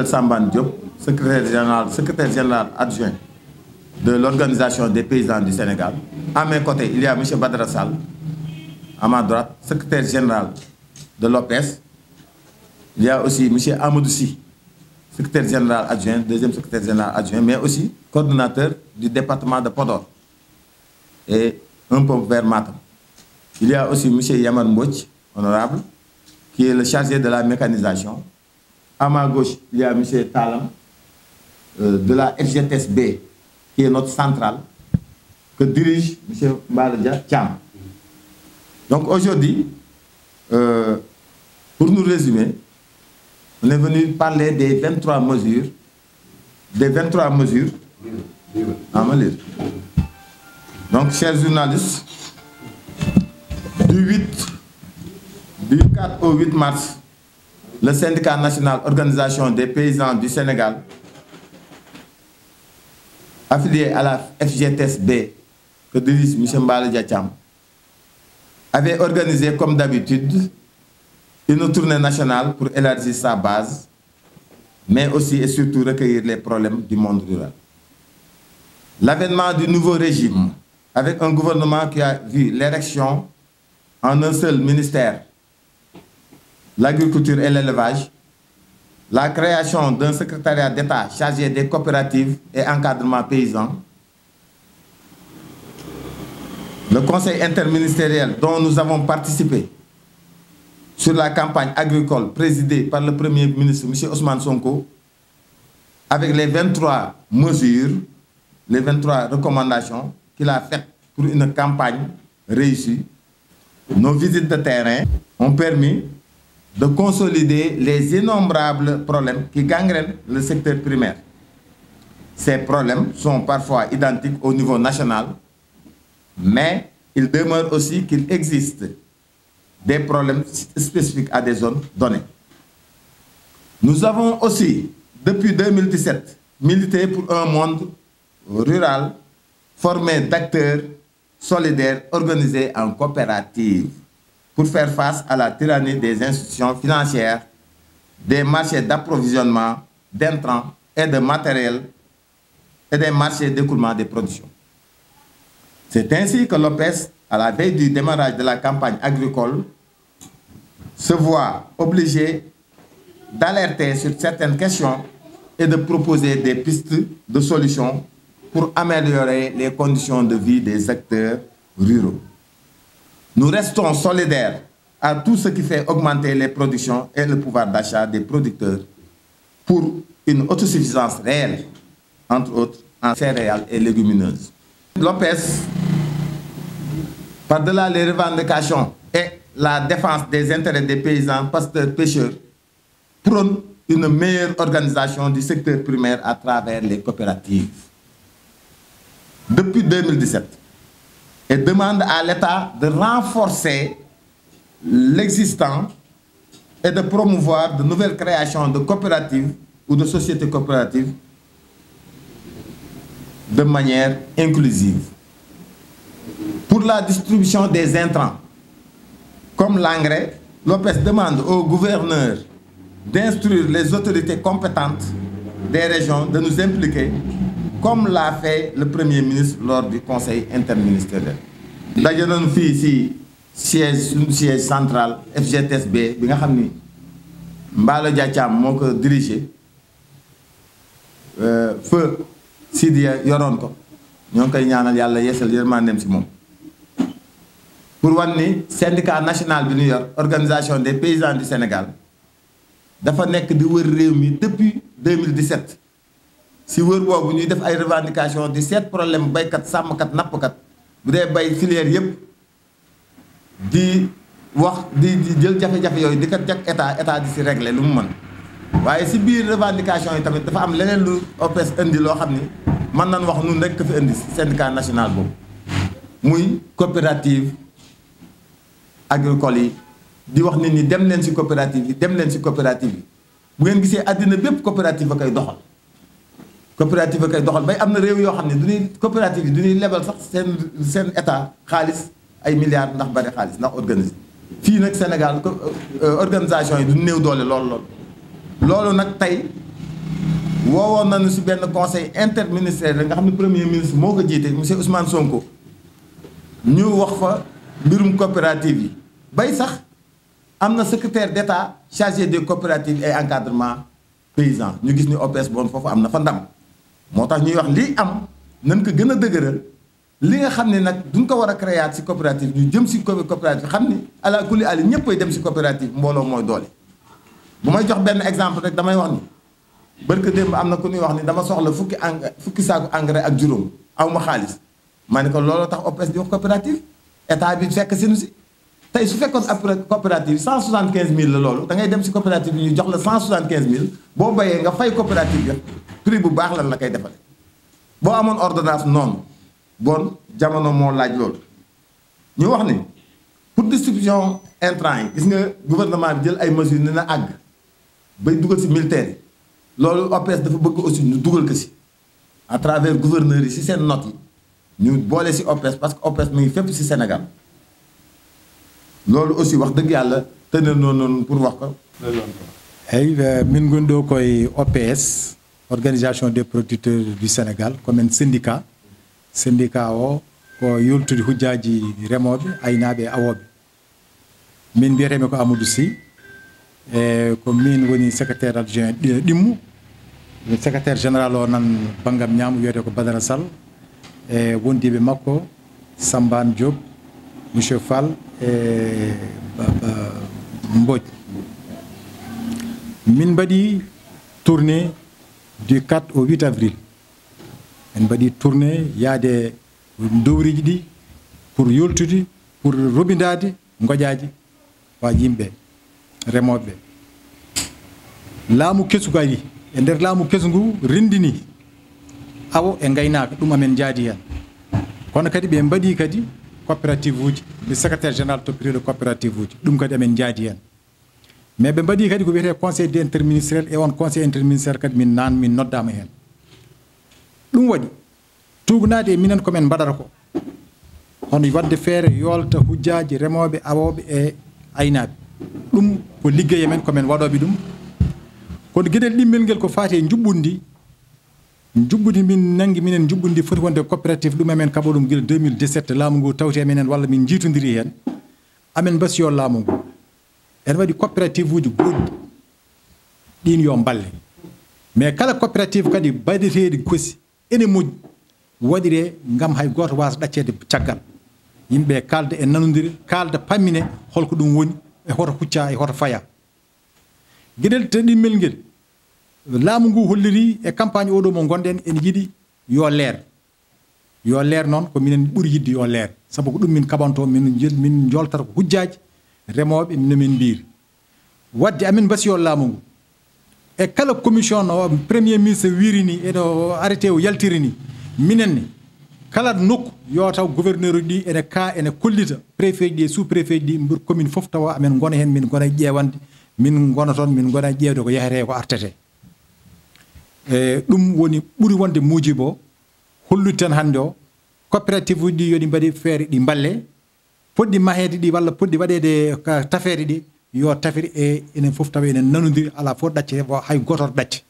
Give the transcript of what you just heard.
Sambane Diop, secrétaire général adjoint de l'Organisation des paysans du Sénégal. À mes côtés, il y a M. Badara Sall, à ma droite, secrétaire général de l'OPS. Il y a aussi M. Amadou Sy, secrétaire général adjoint, deuxième secrétaire général adjoint, mais aussi coordonnateur du département de Podor et un peu vers Matam. Il y a aussi M. Yaman Mbouch, honorable, qui est le chargé de la mécanisation. À ma gauche, il y a M. Talam de la FGTSB, qui est notre centrale, que dirige M. Mbaladja Thiam. Donc aujourd'hui, pour nous résumer, on est venu parler des 23 mesures, Donc, chers journalistes, du 4 au 8 mars, le syndicat national Organisation des paysans du Sénégal, affilié à la FGTSB, que dirige M. Mbaladja Thiam, avait organisé, comme d'habitude, une tournée nationale pour élargir sa base, mais aussi et surtout recueillir les problèmes du monde rural. L'avènement du nouveau régime, avec un gouvernement qui a vu l'érection en un seul ministère, l'agriculture et l'élevage, la création d'un secrétariat d'État chargé des coopératives et encadrement paysan, le conseil interministériel dont nous avons participé sur la campagne agricole présidée par le Premier ministre M. Ousmane Sonko, avec les 23 mesures, les 23 recommandations qu'il a faites pour une campagne réussie. Nos visites de terrain ont permis de consolider les innombrables problèmes qui gangrènent le secteur primaire. Ces problèmes sont parfois identiques au niveau national, mais il demeure aussi qu'il existe des problèmes spécifiques à des zones données. Nous avons aussi, depuis 2017, milité pour un monde rural formé d'acteurs solidaires organisés en coopérative pour faire face à la tyrannie des institutions financières, des marchés d'approvisionnement, d'intrants et de matériel et des marchés d'écoulement des productions. C'est ainsi que l'OPS, à la veille du démarrage de la campagne agricole, se voit obligé d'alerter sur certaines questions et de proposer des pistes de solutions pour améliorer les conditions de vie des acteurs ruraux. Nous restons solidaires à tout ce qui fait augmenter les productions et le pouvoir d'achat des producteurs pour une autosuffisance réelle, entre autres en céréales et légumineuses. L'OPS, par-delà les revendications et la défense des intérêts des paysans, pasteurs, pêcheurs, prône une meilleure organisation du secteur primaire à travers les coopératives. Depuis 2017, et demande à l'État de renforcer l'existant et de promouvoir de nouvelles créations de coopératives ou de sociétés coopératives de manière inclusive. Pour la distribution des intrants, comme l'engrais, l'OPS demande au gouverneur d'instruire les autorités compétentes des régions de nous impliquer, comme l'a fait le Premier ministre lors du Conseil interministériel. Daje nañu fii ci siège central FGTSB bi nga xam ni Mbaladja Thiam moo ko dirigé feu Sidia yoroon ko ñoo ngi koy ñaanal yàlla yeesal yërmandeem ci moom. Pour wan ni syndicat national bi ñu yor Organisation des paysans du Sénégal dafa nekk di wër réew mi depuis 2017. Si wër boobu ñuy def ay revendications di seet problème baykat sàmmkat nappkat bu dee bay filière yëpp di wax di jël jafe-jafe yooyu di ko jag état di si régler lu mu mën. waaye si biir revendication yi tamit dafa am leneen lu OPS indi loo xam ni mën nañ wax nun rek ko fi indi syndicat national boobu muy coopérative agricole yi di wax nit ñi dem leen si coopérative yi dem leen si coopérative yi bu ngeen gisee àddina bépp coopérative a koy doxal. coopérative kay doxal bay am na réew yoo xam ne du ñuy coopérative yi du ñuy lebal sax seen état xaalis ay milliards ndax bari xaalis ndax organiser fii nag Sénégal organisation yi du néew doole loolu nag tey woowoon nañu si benn conseil interministériel nga xam ne premier ministre moo ko jiite monsieur Ousmane Sonko ñu wax fa mbirum coopérative yi bay sax am na secrétaire d'État chargé des coopératives et encadrement paysan ñu gis ni OPS bon foofu am na fa ndam moo tax ñuy wax lii am nañ ko gën a dëgëral li nga xam ne nag duñ ko war a créer si coopérative ñu jëm si coopérative xam ni ala kulli ali ñëppay dem si coopérative mbooloo mooy doole. bu may jox benn exemple rek damay wax ni barke démb am na ku ñuy wax ni dama soxla fukki saaku engrais ak juróom aw ma xaalis ma ne ko looloo tax OPS di wax coopérative état bi fekk si nu si tey su fekkoon après coopérative 175000 la loolu da ngay dem si coopérative bi ñu jox la 175000 boo bayee nga fay coopérative bi prix bu baax lan la koy defale boo amoon ordonnance noonu bon jamono moo laaj loolu ñu wax ni pour distribution intrant yi gis nga gouvernement bi jël ay mesures ni na àgg bay dugal si militaire yi loolu OPS dafa bëgg aussi ñu dugal ko si à travers gouverneurs yi si seen notes yi ñu boole si OPS parce que OPS mu ngi fépp si Sénégal loolu aussi wax dëgg yàlla tënal noonu pour wax ko. eyyi min goni ɗo koye OPS organisation des producteurs du Sénégal comme syndicat o ko yoltude hujjaji remoɓe aynaɓe e awoɓe min mbiyetemi ko Amadou Sy e ko min woni secrétaire adjoint ɗimmu secrétaire général o nan banggam ñaamu wiyete ko Badara Sall e wondiɓe makko Sambane Diop monsieur Fall e Mbodj min mbaɗi tournée du 4 au 8 avril en mbaɗi tournée yaade dowriji ɗi pour yoltude pour robindade goƴaji wa yimɓe remoɓe laamu kesu ari e nder laamu kesu ngu rendini awo e gaynaka ɗum amen jaadi hen kono kadi ɓe mbaɗi kadi coopérative uji le secrétaire général toppiriɗo coopérative uji ɗum kadi amen jaadi hen mais ɓe mbaɗi kadi ko wiyete conseil interministériel e on conseil interministériel kadi min noddama hen ɗum waɗi tugnade e minen komin mbaɗata ko hono wadde feere yolta hujjaji remoɓe awoɓe e aynaɓe ɗum ko liggey men komin waɗoɓe ɗum kono gueɗel ɗimmel ngel ko faati e juɓɓudi min nangi minen juɓɓudi foti wonde coopérative ɗum amen kaɓo ɗum guila 2017 laamu ngu tawti e menen walla min jiitodiri hen amen mbasiyo laamu ngu en waɗi coopérative uji goɗɗi ɗin yo balle mais kala coopérative kadi baɗeteɗi kosi ene moƴƴi waɗire gam hay goto wasa ɗaccede caggal yimɓe kalda e nanodiri kalda pammine holko ɗum woni e hoto hucca e hoto faya gueɗel teɗimmel nguel laamu ngu holliri e campagne oɗo mo gonɗen ene yiiɗi yo leer noon ko minen ɓuuri yidde yo leer saabu ko ɗum min kaɓanto min joltata ko hujjaji remoɓe nomin mbiri wadde amin mbasiyo laamu ngu e kala commission o premier ministre wirini eno arrêté o yaltirini minenne kala nokku yo taw gouverneur uji ɗi ene kollita préfet ji ɗi e sous préfet ji ɗi mbiɗa commune foof tawa amen gona hen min gona ƴewande min gona toon min gona ƴewde ko yahete ko artete e ɗum woni ɓuuri wonde muujibo hollude tan hannde o coopérative uji ɗi yoɗi mbaɗi feere ɗi balle poɗɗi mahede ɗi walla poɗɗi waɗede tafede ɗi yo tafiri e enen foof tawa enen nanodiri ala fof ɗacce hay gototo ɗacce